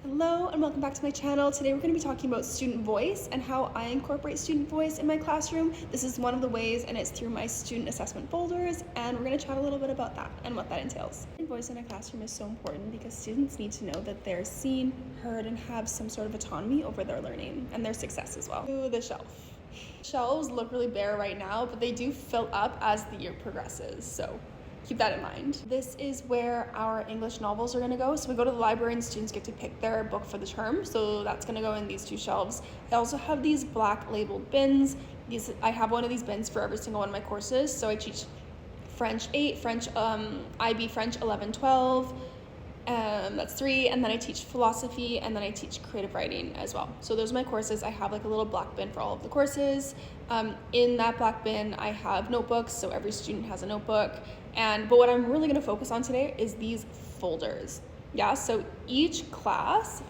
Hello and welcome back to my channel. Today we're going to be talking about student voice and how I incorporate student voice in my classroom. This is one of the ways, and it's through my student assessment folders, and we're going to chat a little bit about that and what that entails. Student voice in a classroom is so important because students need to know that they're seen, heard, and have some sort of autonomy over their learning and their success as well. To the shelf. Shelves look really bare right now, but they do fill up as the year progresses, so keep that in mind. This is where our English novels are gonna go. So we go to the library and students get to pick their book for the term. So that's gonna go in these two shelves. I also have these black labeled bins. I have one of these bins for every single one of my courses. So I teach French 8, IB French 11, 12, that's 3, and then I teach philosophy, and then I teach creative writing as well. So those are my courses. I have like a little black bin for all of the courses. In that black bin, I have notebooks, so every student has a notebook. But what I'm really gonna focus on today is these folders. Yeah, so each class,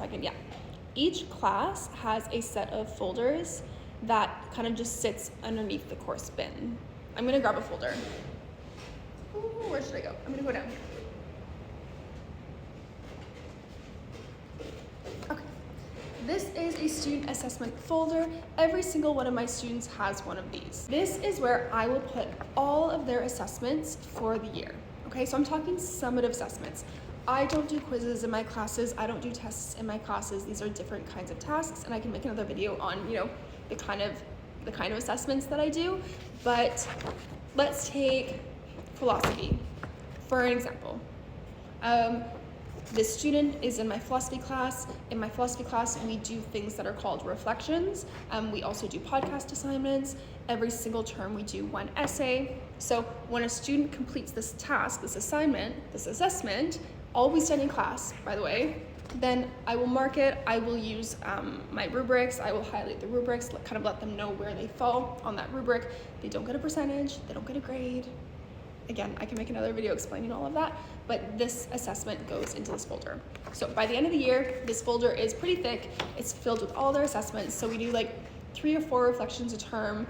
each class has a set of folders that kind of just sits underneath the course bin. I'm gonna grab a folder. Ooh, where should I go? I'm gonna go down here. This is a student assessment folder. Every single one of my students has one of these. This is where I will put all of their assessments for the year. Okay, so I'm talking summative assessments. I don't do quizzes in my classes. I don't do tests in my classes. These are different kinds of tasks, and I can make another video on, the kind of assessments that I do. But let's take philosophy for an example. This student is in my philosophy class. In my philosophy class, we do things that are called reflections. We also do podcast assignments. Every single term, we do one essay. So when a student completes this task, this assignment, this assessment, always done in class, by the way, then I will mark it. I will use my rubrics. I will highlight the rubrics, kind of let them know where they fall on that rubric. They don't get a percentage. They don't get a grade. Again, I can make another video explaining all of that, but this assessment goes into this folder. So by the end of the year, this folder is pretty thick. It's filled with all their assessments. So we do like 3 or 4 reflections a term.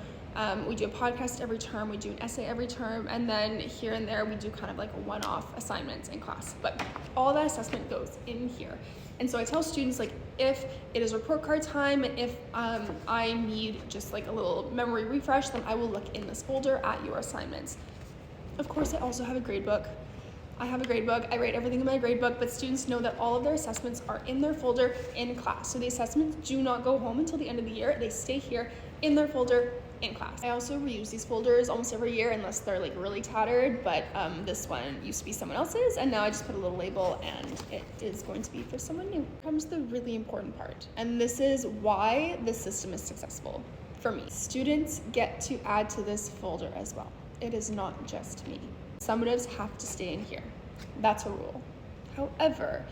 We do a podcast every term. We do an essay every term. And then here and there, we do kind of like a one-off assignments in class. But all that assessment goes in here. And so I tell students, like, if it is report card time, and if I need just like a little memory refresh, then I will look in this folder at your assignments. Of course, I also have a grade book. I have a grade book. I write everything in my grade book, but students know that all of their assessments are in their folder in class. So the assessments do not go home until the end of the year. They stay here in their folder in class. I also reuse these folders almost every year unless they're like really tattered, but this one used to be someone else's, and now I just put a little label and it is going to be for someone new. Here comes the really important part, and this is why this system is successful for me. Students get to add to this folder as well. It is not just me. Summatives have to stay in here. That's a rule. However,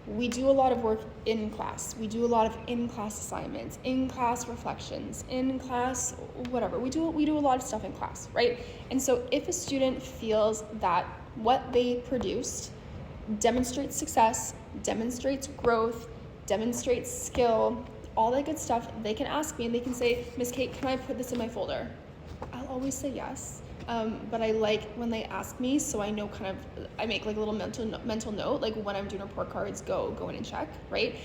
we do a lot of work in class. We do a lot of in-class assignments, in-class reflections, in-class whatever. We do a lot of stuff in class, right? And so if a student feels that what they produced demonstrates success, demonstrates growth, demonstrates skill, all that good stuff, they can ask me and they can say, Miss Kate, can I put this in my folder? I'll always say yes. But I like when they ask me, so I know I make like a little mental note, like when I'm doing report cards, go in and check, right?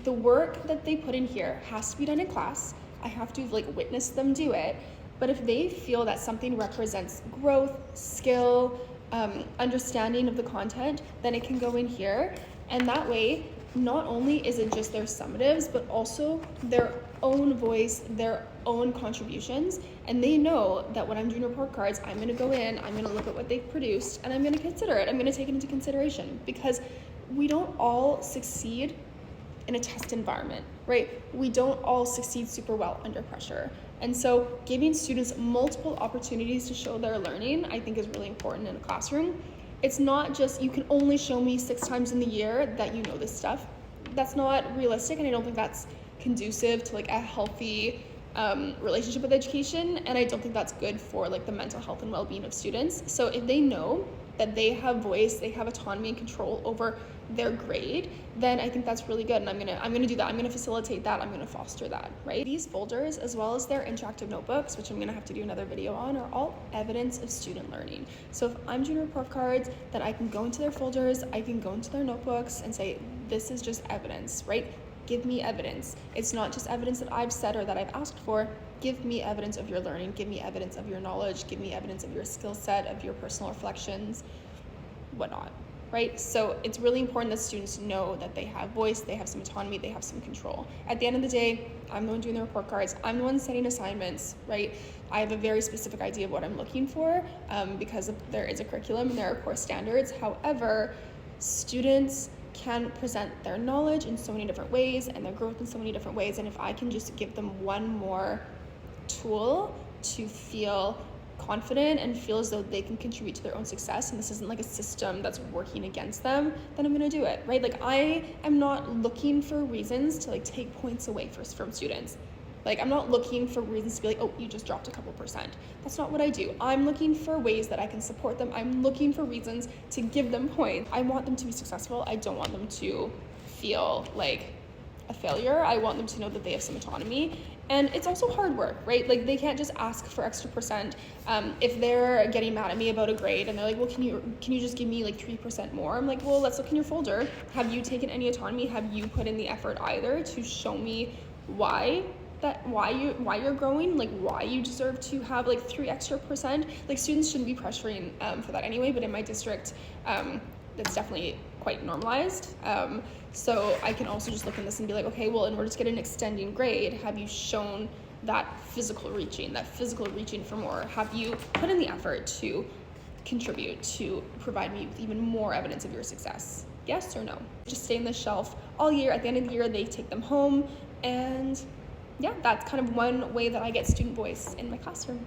The work that they put in here has to be done in class. I have to like witness them do it. But if they feel that something represents growth, skill, understanding of the content, then it can go in here. And that way, not only is it just their summatives, but also their own voice, their own contributions, and they know that when I'm doing report cards, I'm going to go in, I'm going to look at what they've produced, and I'm going to consider it. I'm going to take it into consideration, because we don't all succeed in a test environment, right? We don't all succeed super well under pressure. And so giving students multiple opportunities to show their learning, I think, is really important in a classroom. It's not just, you can only show me 6 times in the year that you know this stuff. That's not realistic, and I don't think that's conducive to like a healthy relationship with education, and I don't think that's good for like the mental health and well-being of students. So if they know that they have voice, they have autonomy and control over their grade, then I think that's really good, and I'm gonna do that. I'm gonna facilitate that. I'm gonna foster that, right? These folders, as well as their interactive notebooks, which I'm gonna have to do another video on, are all evidence of student learning. So if I'm doing report cards, then I can go into their folders, I can go into their notebooks and say, this is just evidence, right? Give me evidence. It's not just evidence that I've said or that I've asked for. Give me evidence of your learning. Give me evidence of your knowledge. Give me evidence of your skill set, of your personal reflections, whatnot, right? So it's really important that students know that they have voice, they have some autonomy, they have some control. At the end of the day, I'm the one doing the report cards. I'm the one setting assignments, right? I have a very specific idea of what I'm looking for because there is a curriculum and there are course standards. However, students can present their knowledge in so many different ways and their growth in so many different ways. And if I can just give them one more tool to feel confident and feel as though they can contribute to their own success, and this isn't like a system that's working against them, then I'm gonna do it, right? Like, I am not looking for reasons to like take points away from students. Like, I'm not looking for reasons to be like, oh, you just dropped a couple percent. That's not what I do. I'm looking for ways that I can support them. I'm looking for reasons to give them points. I want them to be successful. I don't want them to feel like a failure. I want them to know that they have some autonomy. And it's also hard work, right? Like, they can't just ask for extra percent. If they're getting mad at me about a grade and they're like, well, can you just give me like 3% more? I'm like, well, let's look in your folder. Have you taken any autonomy? Have you put in the effort either to show me why you're growing, like why you deserve to have like 3 extra percent? Like, students shouldn't be pressuring for that anyway, but in my district, that's definitely quite normalized. So I can also just look in this and be like, okay, well, in order to get an extending grade, have you shown that physical reaching for more? Have you put in the effort to contribute, to provide me with even more evidence of your success? Yes or no? Just stay on the shelf all year. At the end of the year, they take them home, and yeah, that's kind of one way that I get student voice in my classroom.